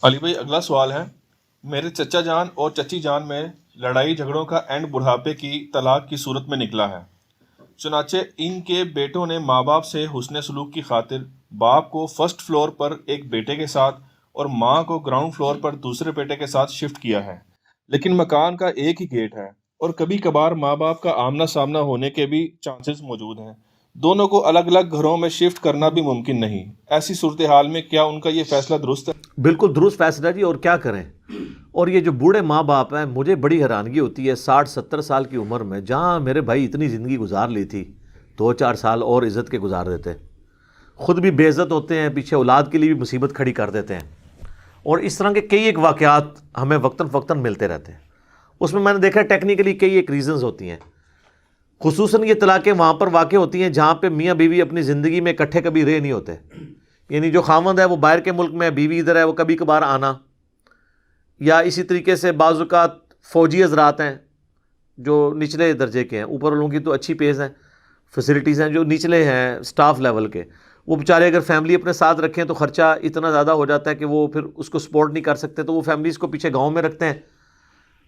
علی بھائی، اگلا سوال ہے: میرے چچا جان اور چچی جان میں لڑائی جھگڑوں کا اینڈ بڑھاپے کی طلاق کی صورت میں نکلا ہے۔ چنانچہ ان کے بیٹوں نے ماں باپ سے حسن سلوک کی خاطر باپ کو فرسٹ فلور پر ایک بیٹے کے ساتھ اور ماں کو گراؤنڈ فلور پر دوسرے بیٹے کے ساتھ شفٹ کیا ہے، لیکن مکان کا ایک ہی گیٹ ہے اور کبھی کبھار ماں باپ کا آمنا سامنا ہونے کے بھی چانسز موجود ہیں۔ دونوں کو الگ الگ گھروں میں شفٹ کرنا بھی ممکن نہیں۔ ایسی صورتحال میں کیا ان کا یہ فیصلہ درست ہے؟ بالکل درست فیصلہ جی، اور کیا کریں۔ اور یہ جو بوڑھے ماں باپ ہیں، مجھے بڑی حیرانگی ہوتی ہے 60-70 سال کی عمر میں، جہاں میرے بھائی اتنی زندگی گزار لی تھی، 2-4 سال اور عزت کے گزار دیتے، خود بھی بے عزت ہوتے ہیں، پیچھے اولاد کے لیے بھی مصیبت کھڑی کر دیتے ہیں۔ اور اس طرح کے کئی ایک واقعات ہمیں وقتاً فوقتاً ملتے رہتے ہیں۔ اس میں نے دیکھا ٹیکنیکلی کئی ایک ریزنز ہوتی ہیں، خصوصاً یہ طلاقیں وہاں پر واقع ہوتی ہیں جہاں پہ میاں بیوی اپنی زندگی میں اکٹھے کبھی رہ نہیں ہوتے، یعنی جو خاوند ہے وہ باہر کے ملک میں، بیوی ادھر ہے، وہ کبھی کبھار آنا، یا اسی طریقے سے بعض اوقات فوجی حضرات ہیں جو نچلے درجے کے ہیں، اوپر والوں کی تو اچھی پیز ہیں، فیسلٹیز ہیں، جو نچلے ہیں سٹاف لیول کے، وہ بیچارے اگر فیملی اپنے ساتھ رکھیں تو خرچہ اتنا زیادہ ہو جاتا ہے کہ وہ پھر اس کو سپورٹ نہیں کر سکتے، تو وہ فیملیز کو پیچھے گاؤں میں رکھتے ہیں۔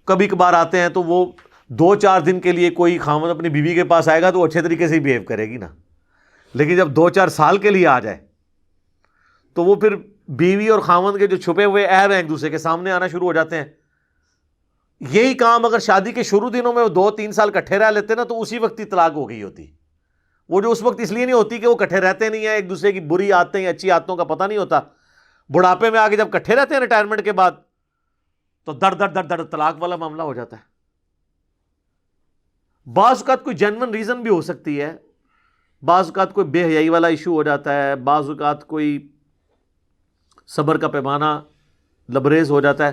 کبھی کبھار آتے ہیں تو وہ 2-4 دن کے لیے کوئی خاوند اپنی بیوی کے پاس آئے گا تو وہ اچھے طریقے سے ہی بیہیو کرے گی نا، لیکن جب 2-4 سال کے لیے آ جائے تو وہ پھر بیوی اور خاوند کے جو چھپے ہوئے عیب ہیں ایک دوسرے کے سامنے آنا شروع ہو جاتے ہیں۔ یہی کام اگر شادی کے شروع دنوں میں وہ 2-3 سال کٹھے رہ لیتے نا تو اسی وقت ہی طلاق ہو گئی ہوتی۔ وہ جو اس وقت اس لیے نہیں ہوتی کہ وہ کٹھے رہتے نہیں ہیں، ایک دوسرے کی بری عادتیں یا اچھی عادتوں کا پتہ نہیں ہوتا، بڑھاپے میں آ کے جب کٹھے رہتے ہیں ریٹائرمنٹ کے بعد تو در در در در طلاق والا معاملہ ہو جاتا ہے۔ بعض اوقات کوئی جینون ریزن بھی ہو سکتی ہے، بعض اوقات کوئی بے حیائی والا ایشو ہو جاتا ہے، بعض اوقات کوئی صبر کا پیمانہ لبریز ہو جاتا ہے۔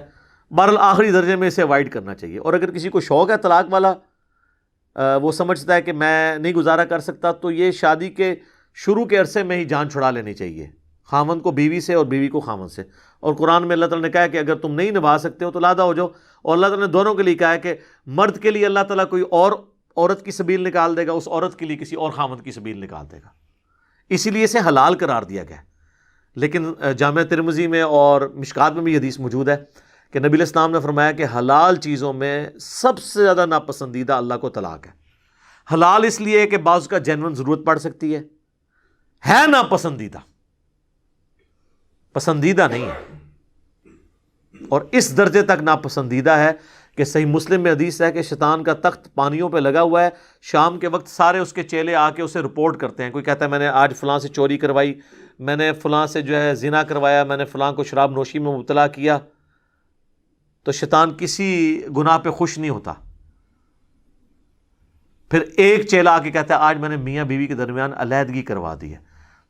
بہرحال آخری درجے میں اسے اوائڈ کرنا چاہیے، اور اگر کسی کو شوق ہے طلاق والا، وہ سمجھتا ہے کہ میں نہیں گزارا کر سکتا، تو یہ شادی کے شروع کے عرصے میں ہی جان چھڑا لینی چاہیے، خاوند کو بیوی سے اور بیوی کو خاوند سے۔ اور قرآن میں اللہ تعالیٰ نے کہا ہے کہ اگر تم نہیں نبھا سکتے ہو تو علیحدہ ہو جاؤ، اور اللہ تعالیٰ نے دونوں کے لیے کہا ہے کہ مرد کے لیے اللہ تعالیٰ کوئی اور عورت کی سبیل نکال دے گا، اس عورت کے لیے کسی اور خاوند کی سبیل نکال دے گا، اسی لیے اسے حلال قرار دیا گیا۔ لیکن جامعہ ترمذی میں اور مشکات میں بھی حدیث موجود ہے کہ نبی علیہ السلام نے فرمایا کہ حلال چیزوں میں سب سے زیادہ ناپسندیدہ اللہ کو طلاق ہے۔ حلال اس لیے کہ بعض کا جینون ضرورت پڑ سکتی ہے ناپسندیدہ، پسندیدہ نہیں ہے، اور اس درجے تک ناپسندیدہ ہے کہ صحیح مسلم میں حدیث ہے کہ شیطان کا تخت پانیوں پہ لگا ہوا ہے، شام کے وقت سارے اس کے چیلے آ کے اسے رپورٹ کرتے ہیں۔ کوئی کہتا ہے میں نے آج فلاں سے چوری کروائی، میں نے فلاں سے جو ہے زنا کروایا، میں نے فلاں کو شراب نوشی میں مبتلا کیا، تو شیطان کسی گناہ پہ خوش نہیں ہوتا۔ پھر ایک چیلا آ کے کہتا ہے آج میں نے میاں بیوی کے درمیان علیحدگی کروا دی ہے،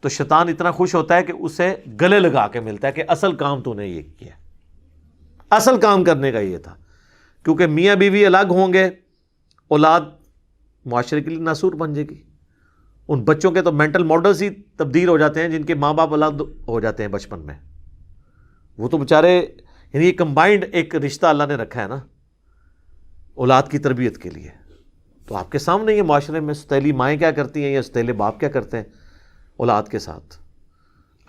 تو شیطان اتنا خوش ہوتا ہے کہ اسے گلے لگا کے ملتا ہے کہ اصل کام تو نے یہ کیا، اصل کام کرنے کا یہ تھا، کیونکہ میاں بیوی الگ ہوں گے، اولاد معاشرے کے لیے ناسور بن جائے گی۔ ان بچوں کے تو مینٹل ماڈلز ہی تبدیل ہو جاتے ہیں جن کے ماں باپ الگ ہو جاتے ہیں بچپن میں، وہ تو بیچارے، یعنی یہ کمبائنڈ ایک رشتہ اللہ نے رکھا ہے نا اولاد کی تربیت کے لیے۔ تو آپ کے سامنے یہ معاشرے میں ستیلی مائیں کیا کرتی ہیں یا ستیلے باپ کیا کرتے ہیں اولاد کے ساتھ۔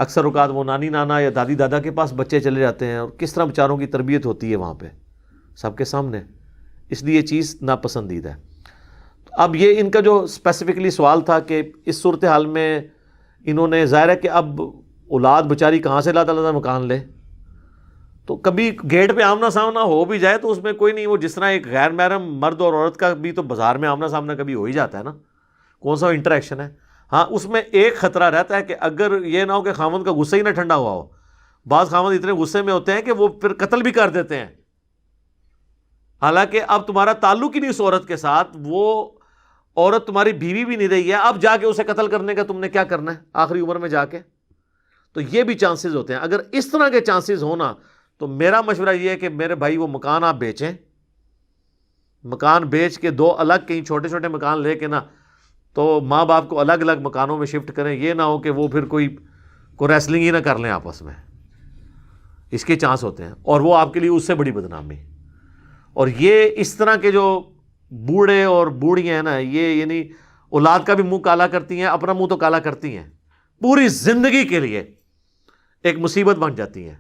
اکثر اوقات وہ نانی نانا یا دادی دادا کے پاس بچے چلے جاتے ہیں، اور کس طرح بیچاروں کی تربیت ہوتی ہے وہاں پہ سب کے سامنے، اس لیے یہ چیز ناپسندیدہ ہے۔ اب یہ ان کا جو اسپیسیفکلی سوال تھا کہ اس صورتحال میں انہوں نے، ظاہر ہے کہ اب اولاد بیچاری کہاں سے اللہ تعالیٰ مکان لے، تو کبھی گیٹ پہ آمنا سامنا ہو بھی جائے تو اس میں کوئی نہیں، وہ جس طرح ایک غیر محرم مرد اور عورت کا بھی تو بازار میں آمنا سامنا کبھی ہو ہی جاتا ہے نا، کون سا انٹریکشن ہے۔ ہاں اس میں ایک خطرہ رہتا ہے کہ اگر یہ نہ ہو کہ خاوند کا غصہ ہی نہ ٹھنڈا ہوا ہو، بعض خاوند اتنے غصے میں ہوتے ہیں کہ وہ پھر قتل بھی کر دیتے ہیں، حالانکہ اب تمہارا تعلق ہی نہیں اس عورت کے ساتھ، وہ عورت تمہاری بیوی بھی نہیں رہی ہے، اب جا کے اسے قتل کرنے کا تم نے کیا کرنا ہے آخری عمر میں جا کے۔ تو یہ بھی چانسز ہوتے ہیں۔ اگر اس طرح کے چانسز ہونا تو میرا مشورہ یہ ہے کہ میرے بھائی وہ مکان آپ بیچیں، مکان بیچ کے 2 الگ کہیں چھوٹے چھوٹے مکان لے کے نا، تو ماں باپ کو الگ الگ مکانوں میں شفٹ کریں، یہ نہ ہو کہ وہ پھر کوئی ریسلنگ ہی نہ کر لیں آپس میں، اس کے چانس ہوتے ہیں، اور وہ آپ کے لیے اس سے بڑی بدنامی۔ اور یہ اس طرح کے جو بوڑھے اور بوڑھیاں ہیں نا، یہ یعنی اولاد کا بھی منہ کالا کرتی ہیں، اپنا منہ تو کالا کرتی ہیں، پوری زندگی کے لیے ایک مصیبت بن جاتی ہیں۔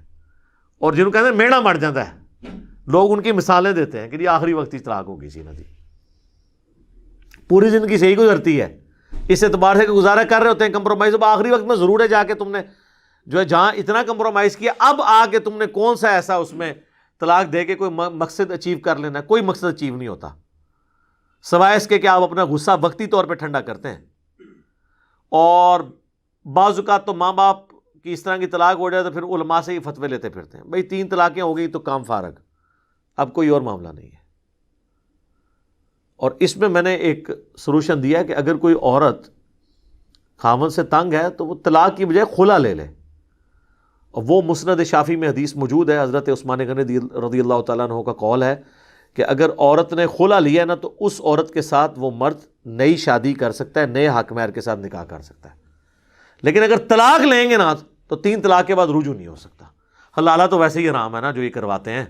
اور جنہوں کہتے ہیں میڑا مر جاتا ہے، لوگ ان کی مثالیں دیتے ہیں کہ جی آخری وقت ہی طلاق ہوگی سی نا جی، پوری زندگی سے ہی گزرتی ہے، اس اعتبار سے کہ گزارا کر رہے ہوتے ہیں کمپرومائز، اب آخری وقت میں ضرور ہے جا کے تم نے جو ہے جہاں اتنا کمپرومائز کیا، اب آ کے تم نے کون سا ایسا اس میں طلاق دے کے کوئی مقصد اچیو کر لینا ہے؟ کوئی مقصد اچیو نہیں ہوتا، سوائے اس کے کہ آپ اپنا غصہ وقتی طور پہ ٹھنڈا کرتے ہیں۔ اور بعض اوقات تو ماں باپ کی اس طرح کی طلاق ہو جائے تو پھر علماء سے ہی فتوے لیتے پھرتے ہیں، بھئی 3 طلاقیں ہو گئی تو کام فارغ، اب کوئی اور معاملہ نہیں ہے۔ اور اس میں نے ایک سلوشن دیا کہ اگر کوئی عورت خاوند سے تنگ ہے تو وہ طلاق کی بجائے خلا لے لے، اور وہ مسند شافعی میں حدیث موجود ہے، حضرت عثمان غنی رضی اللہ تعالیٰ عنہ کا قول ہے کہ اگر عورت نے خلا لیا نا تو اس عورت کے ساتھ وہ مرد نئی شادی کر سکتا ہے، نئے حق مہر کے ساتھ نکاح کر سکتا ہے، لیکن اگر طلاق لیں گے نا تو 3 طلاق کے بعد رجوع نہیں ہو سکتا۔ حلالہ تو ویسے ہی حرام ہے نا جو یہ کرواتے ہیں،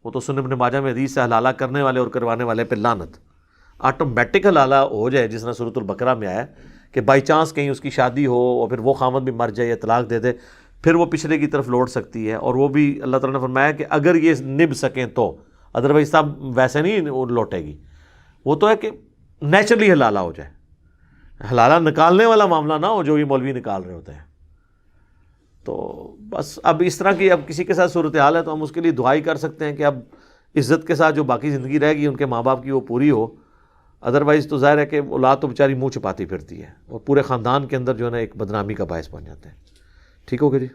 وہ تو سنن ابن ماجہ میں حدیث سے حلالہ کرنے والے اور کروانے والے پہ لعنت، آٹومیٹک حلالہ ہو جائے جس طرح سورۃ البقرہ میں آیا کہ بائی چانس کہیں اس کی شادی ہو اور پھر وہ خامد بھی مر جائے یا طلاق دے دے، پھر وہ پچھلے کی طرف لوٹ سکتی ہے، اور وہ بھی اللہ تعالیٰ نے فرمایا کہ اگر یہ نبھ سکیں تو، ادروائز صاحب ویسے نہیں لوٹے گی، وہ تو ہے کہ نیچرلی حلالہ ہو جائے، حلالہ نکالنے والا معاملہ نہ ہو جو یہ مولوی نکال رہے ہوتے ہیں۔ تو بس اب اس طرح کی اب کسی کے ساتھ صورتحال ہے تو ہم اس کے لیے دعائی کر سکتے ہیں کہ اب عزت کے ساتھ جو باقی زندگی رہے گی ان کے ماں باپ کی وہ پوری ہو، ادروائز تو ظاہر ہے کہ اولاد تو بیچاری منہ چھپاتی پھرتی ہے اور پورے خاندان کے اندر جو ہے نا ایک بدنامی کا باعث بن جاتے ہیں۔ ٹھیک ہوگا جی؟